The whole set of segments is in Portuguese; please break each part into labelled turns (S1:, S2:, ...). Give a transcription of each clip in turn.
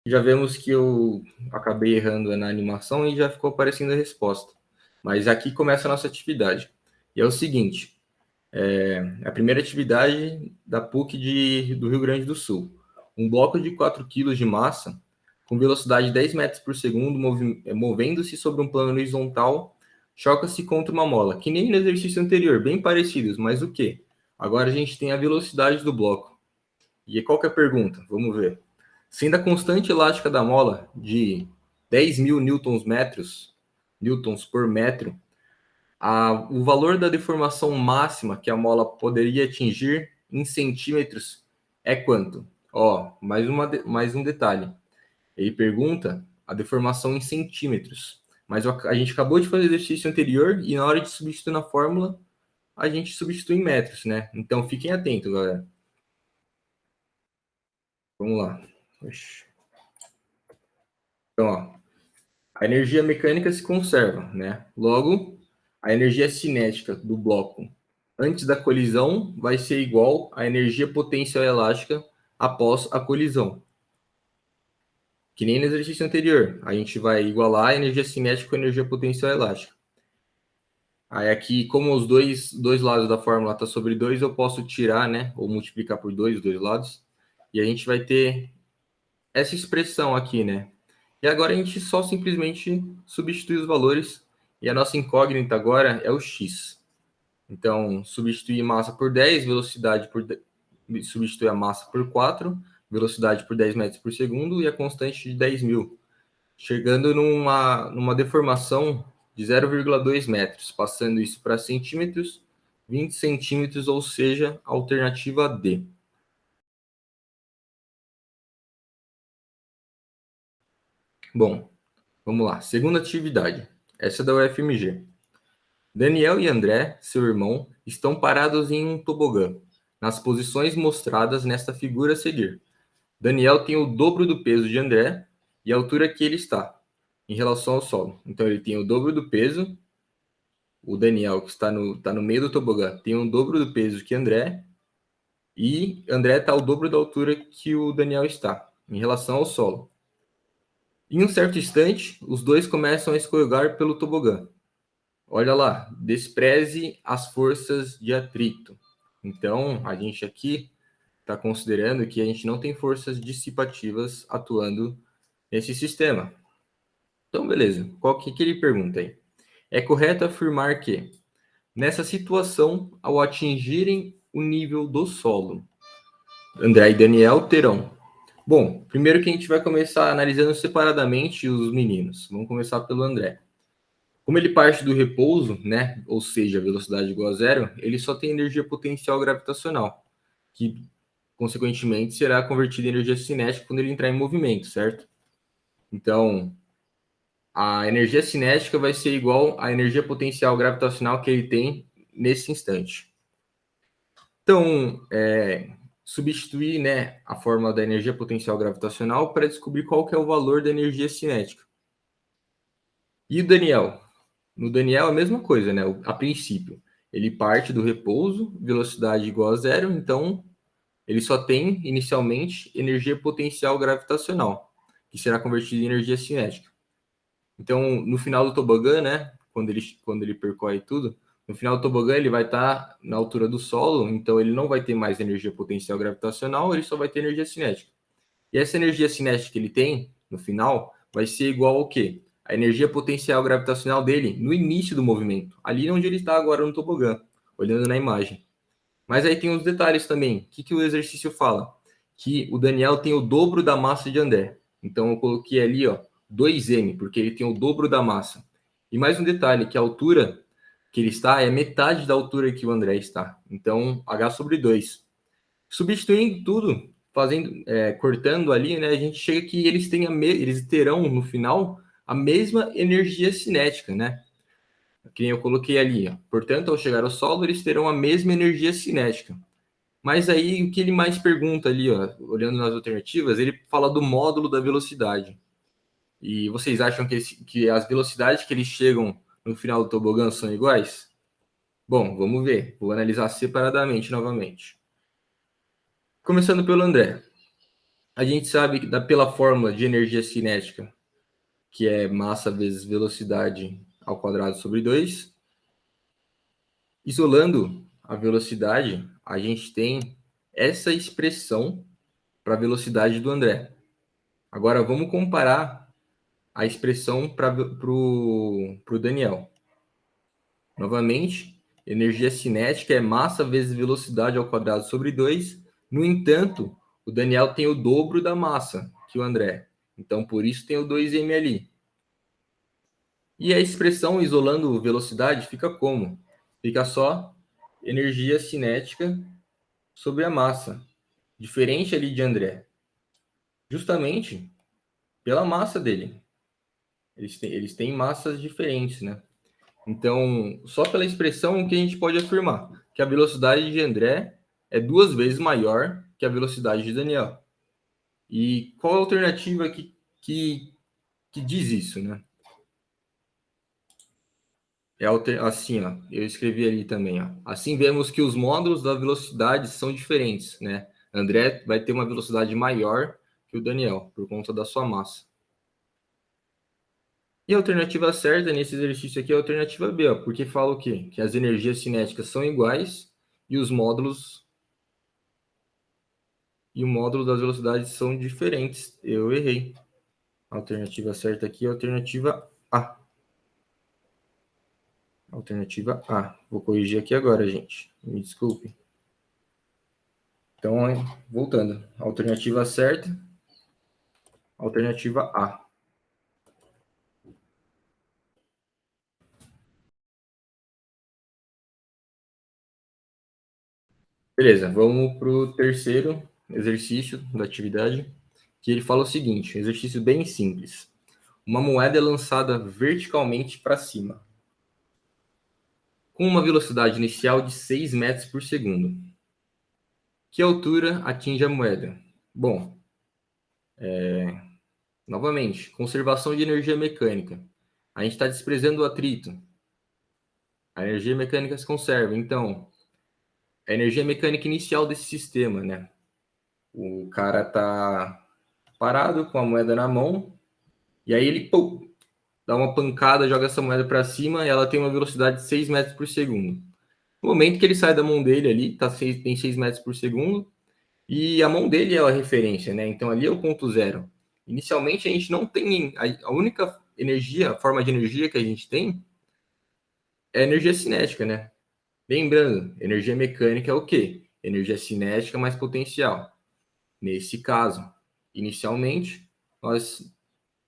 S1: Já vemos que eu acabei errando na animação e já ficou aparecendo a resposta. Mas aqui começa a nossa atividade. E é o seguinte, a primeira atividade da PUC do Rio Grande do Sul. Um bloco de 4 quilos de massa, com velocidade de 10 metros por segundo, movendo-se sobre um plano horizontal, choca-se contra uma mola, que nem no exercício anterior, bem parecidos, mas o quê? Agora a gente tem a velocidade do bloco. E qual que é a pergunta? Vamos ver. Sendo a constante elástica da mola de 10.000 newtons por metro, o valor da deformação máxima que a mola poderia atingir em centímetros é quanto? Ó, mais um detalhe. Ele pergunta a deformação em centímetros. Mas a gente acabou de fazer o exercício anterior e na hora de substituir na fórmula, a gente substitui em metros, né? Então fiquem atentos, galera. Vamos lá. Então, ó, a energia mecânica se conserva, né? Logo, a energia cinética do bloco antes da colisão vai ser igual à energia potencial elástica após a colisão. Que nem no exercício anterior, a gente vai igualar a energia cinética com a energia potencial elástica. Aí aqui, como os dois lados da fórmula estão sobre 2, eu posso tirar, né? Ou multiplicar por 2 os dois lados. E a gente vai ter essa expressão aqui, né? E agora a gente só simplesmente substitui os valores. E a nossa incógnita agora é o x. Então, substituir massa por 10, substituir a massa por 4, velocidade por 10 metros por segundo e a constante de 10.000, chegando numa deformação de 0,2 metros, passando isso para centímetros, 20 centímetros, ou seja, alternativa D. Bom, vamos lá. Segunda atividade. Essa é da UFMG. Daniel e André, seu irmão, estão parados em um tobogã, nas posições mostradas nesta figura a seguir. Daniel tem o dobro do peso de André e a altura que ele está, em relação ao solo. Então, ele tem o dobro do peso. O Daniel, que está no meio do tobogã, tem o dobro do peso que André. E André está ao dobro da altura que o Daniel está, em relação ao solo. Em um certo instante, os dois começam a escorregar pelo tobogã. Olha lá, despreze as forças de atrito. Então, a gente aqui está considerando que a gente não tem forças dissipativas atuando nesse sistema. Então, beleza. Qual que ele pergunta aí? É correto afirmar que, nessa situação, ao atingirem o nível do solo, André e Daniel terão. Bom, primeiro que a gente vai começar analisando separadamente os meninos. Vamos começar pelo André. Como ele parte do repouso, né, ou seja, velocidade igual a zero, ele só tem energia potencial gravitacional, que consequentemente será convertida em energia cinética quando ele entrar em movimento, certo? Então, a energia cinética vai ser igual à energia potencial gravitacional que ele tem nesse instante. Então, substituir, né, a fórmula da energia potencial gravitacional para descobrir qual que é o valor da energia cinética. E o Daniel? No Daniel é a mesma coisa, né? A princípio, ele parte do repouso, velocidade igual a zero, então ele só tem inicialmente energia potencial gravitacional, que será convertida em energia cinética. Então, no final do tobogã, né, quando ele percorre tudo, no final do tobogã ele vai estar na altura do solo, então ele não vai ter mais energia potencial gravitacional, ele só vai ter energia cinética. E essa energia cinética que ele tem, no final, vai ser igual ao quê? A energia potencial gravitacional dele no início do movimento, ali onde ele está agora no tobogã, olhando na imagem. Mas aí tem os detalhes também. O que o exercício fala? Que o Daniel tem o dobro da massa de André. Então eu coloquei ali, ó, 2m, porque ele tem o dobro da massa. E mais um detalhe, que a altura que ele está é metade da altura que o André está. Então, H sobre 2. Substituindo tudo, cortando ali, né, a gente chega que eles terão no final a mesma energia cinética, né? Que eu coloquei ali, ó. Portanto, ao chegar ao solo, eles terão a mesma energia cinética. Mas aí o que ele mais pergunta ali, ó, olhando nas alternativas, ele fala do módulo da velocidade. E vocês acham que as velocidades que eles chegam no final do tobogã são iguais? Bom, vamos ver. Vou analisar separadamente novamente. Começando pelo André. A gente sabe que pela fórmula de energia cinética, que é massa vezes velocidade ao quadrado sobre 2, isolando a velocidade, a gente tem essa expressão para a velocidade do André. Agora vamos comparar a expressão para o Daniel. Novamente, energia cinética é massa vezes velocidade ao quadrado sobre 2. No entanto, o Daniel tem o dobro da massa que o André. Então, por isso tem o 2m ali. E a expressão isolando velocidade fica como? Fica só energia cinética sobre a massa. Diferente ali de André. Justamente pela massa dele. Eles têm massas diferentes, né? Então, só pela expressão que a gente pode afirmar que a velocidade de André é 2 vezes maior que a velocidade de Daniel. E qual a alternativa que diz isso, né? Assim, ó, eu escrevi ali também, ó. Assim vemos que os módulos da velocidade são diferentes, né? André vai ter uma velocidade maior que o Daniel, por conta da sua massa. E a alternativa certa nesse exercício aqui é a alternativa B, ó, porque fala o quê? Que as energias cinéticas são iguais e os módulos e o módulo das velocidades são diferentes. Eu errei. A alternativa certa aqui é a alternativa A. Alternativa A. Vou corrigir aqui agora, gente. Me desculpe. Então, voltando. Alternativa certa, alternativa A. Beleza, vamos para o terceiro exercício da atividade, que ele fala o seguinte, exercício bem simples. Uma moeda é lançada verticalmente para cima, com uma velocidade inicial de 6 metros por segundo. Que altura atinge a moeda? Bom, novamente, conservação de energia mecânica. A gente está desprezando o atrito. A energia mecânica se conserva. Então, a energia mecânica inicial desse sistema, né? O cara tá parado com a moeda na mão e aí ele pum, dá uma pancada, joga essa moeda para cima e ela tem uma velocidade de 6 metros por segundo. No momento que ele sai da mão dele ali, tem 6 metros por segundo, e a mão dele é a referência, né? Então ali é o ponto zero. Inicialmente a gente não tem. A única energia, a forma de energia que a gente tem é a energia cinética, né? Lembrando, energia mecânica é o quê? Energia cinética mais potencial. Nesse caso, inicialmente, nós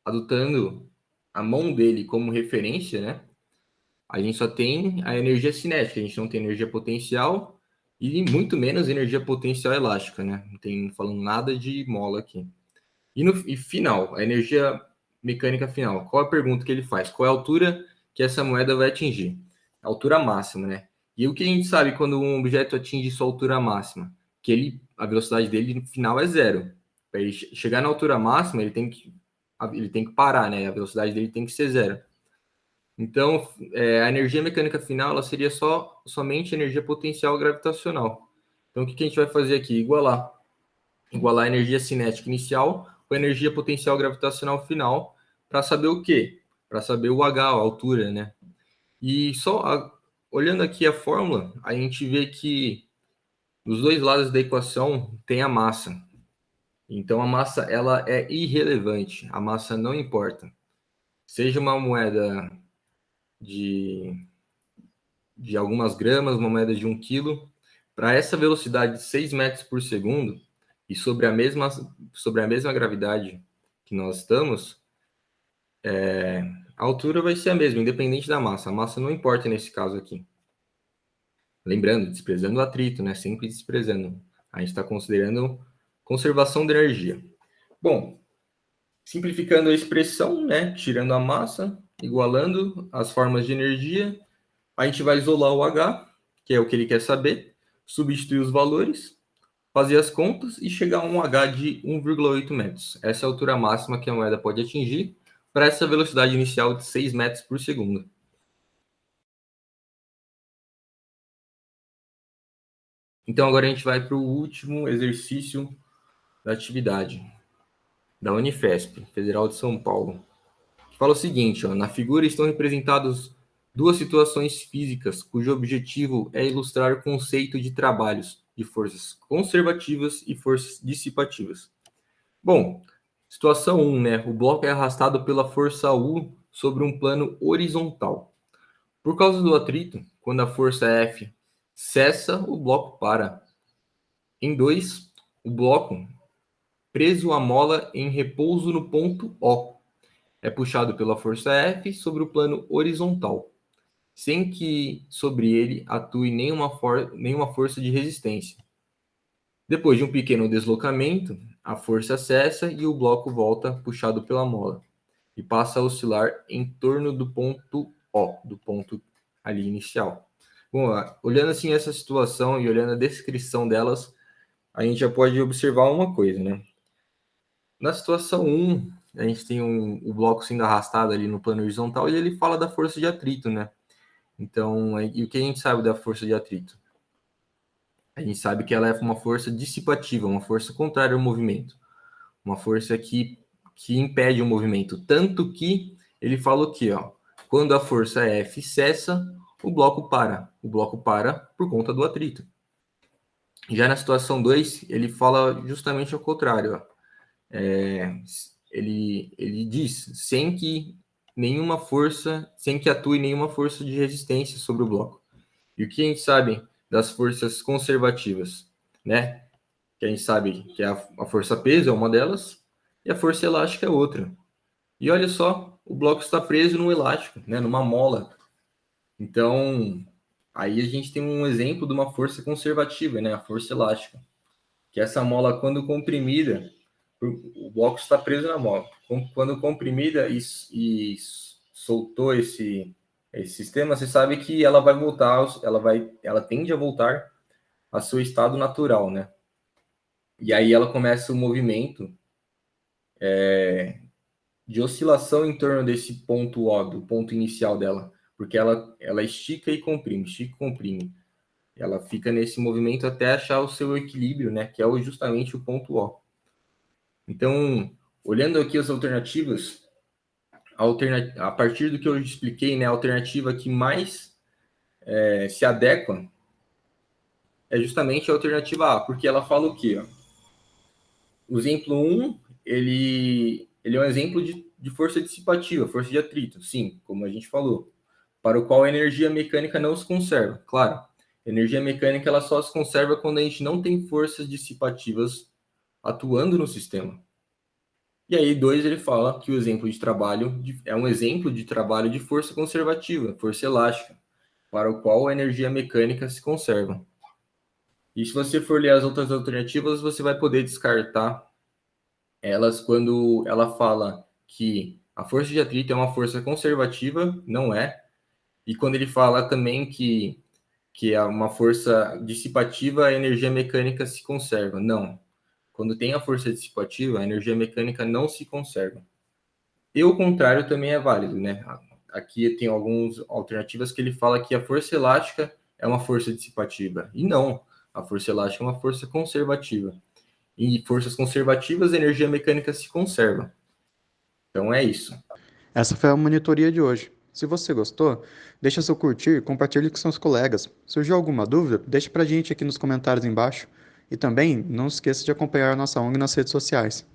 S1: adotando a mão dele como referência, né? A gente só tem a energia cinética, a gente não tem energia potencial e muito menos energia potencial elástica, né? Não tem falando nada de mola aqui. E final, a energia mecânica final. Qual a pergunta que ele faz? Qual é a altura que essa moeda vai atingir? A altura máxima, né? E o que a gente sabe quando um objeto atinge sua altura máxima? Que a velocidade dele no final é zero. Para ele chegar na altura máxima, ele tem que parar, né? A velocidade dele tem que ser zero. Então, a energia mecânica final ela seria somente energia potencial gravitacional. Então, o que a gente vai fazer aqui? Igualar a energia cinética inicial com a energia potencial gravitacional final para saber o quê? Para saber o H, a altura, né? E olhando aqui a fórmula, a gente vê que dos dois lados da equação tem a massa. Então a massa ela é irrelevante, a massa não importa. Seja uma moeda de, de algumas gramas, uma moeda de 1 quilo, para essa velocidade de 6 metros por segundo e sobre a mesma gravidade que nós estamos, a altura vai ser a mesma, independente da massa. A massa não importa nesse caso aqui. Lembrando, desprezando o atrito, né? Sempre desprezando. A gente está considerando conservação de energia. Bom, simplificando a expressão, né? Tirando a massa, igualando as formas de energia, a gente vai isolar o H, que é o que ele quer saber, substituir os valores, fazer as contas e chegar a um H de 1,8 metros. Essa é a altura máxima que a moeda pode atingir para essa velocidade inicial de 6 metros por segundo. Então agora a gente vai para o último exercício da atividade. da Unifesp, Federal de São Paulo. Fala o seguinte, ó, na figura estão representados duas situações físicas cujo objetivo é ilustrar o conceito de trabalhos de forças conservativas e forças dissipativas. Bom, situação 1, né? O bloco é arrastado pela força U sobre um plano horizontal. Por causa do atrito, quando a força F cessa, o bloco para. Em 2, o bloco, preso à mola em repouso no ponto O, é puxado pela força F sobre o plano horizontal, sem que sobre ele atue nenhuma força de resistência. Depois de um pequeno deslocamento, a força cessa e o bloco volta puxado pela mola e passa a oscilar em torno do ponto O, do ponto ali inicial. Bom, olhando assim essa situação e olhando a descrição delas, a gente já pode observar uma coisa, né? Na situação 1, a gente tem o bloco sendo arrastado ali no plano horizontal e ele fala da força de atrito, né? Então, e o que a gente sabe da força de atrito? A gente sabe que ela é uma força dissipativa, uma força contrária ao movimento, uma força que impede o movimento. Tanto que ele fala o quê? Ó, quando a força F cessa, o bloco para. O bloco para por conta do atrito. Já na situação 2, ele fala justamente ao contrário. Ó. Ele diz sem que atue nenhuma força de resistência sobre o bloco. E o que a gente sabe das forças conservativas, né? Que a gente sabe que a força peso é uma delas e a força elástica é outra. E olha só, o bloco está preso num elástico, né? Numa mola. Então, aí a gente tem um exemplo de uma força conservativa, né? A força elástica. Que essa mola, quando comprimida, o bloco está preso na mola. Quando comprimida e soltou esse sistema, você sabe que ela vai voltar, ela tende a voltar a seu estado natural, né? E aí ela começa o movimento de oscilação em torno desse ponto O, do ponto inicial dela, porque ela estica e comprime, estica e comprime. Ela fica nesse movimento até achar o seu equilíbrio, né? Que é justamente o ponto O. Então, olhando aqui as alternativas, a partir do que eu expliquei, né, a alternativa que mais se adequa é justamente a alternativa A, porque ela fala o quê? Ó? O exemplo 1, ele é um exemplo de força dissipativa, força de atrito, sim, como a gente falou, para o qual a energia mecânica não se conserva. Claro, a energia mecânica ela só se conserva quando a gente não tem forças dissipativas atuando no sistema. E aí, 2, ele fala que o exemplo de trabalho é um exemplo de trabalho de força conservativa, força elástica, para o qual a energia mecânica se conserva. E se você for ler as outras alternativas, você vai poder descartar elas quando ela fala que a força de atrito é uma força conservativa, não é. E quando ele fala também que é uma força dissipativa, a energia mecânica se conserva. Não. Quando tem a força dissipativa, a energia mecânica não se conserva. E o contrário também é válido, né? Aqui tem algumas alternativas que ele fala que a força elástica é uma força dissipativa. E não, a força elástica é uma força conservativa. E forças conservativas, a energia mecânica se conserva. Então é isso.
S2: Essa foi a monitoria de hoje. Se você gostou, deixa seu curtir, compartilhe com seus colegas. Surgiu alguma dúvida? Deixe pra gente aqui nos comentários embaixo. E também não esqueça de acompanhar a nossa ONG nas redes sociais.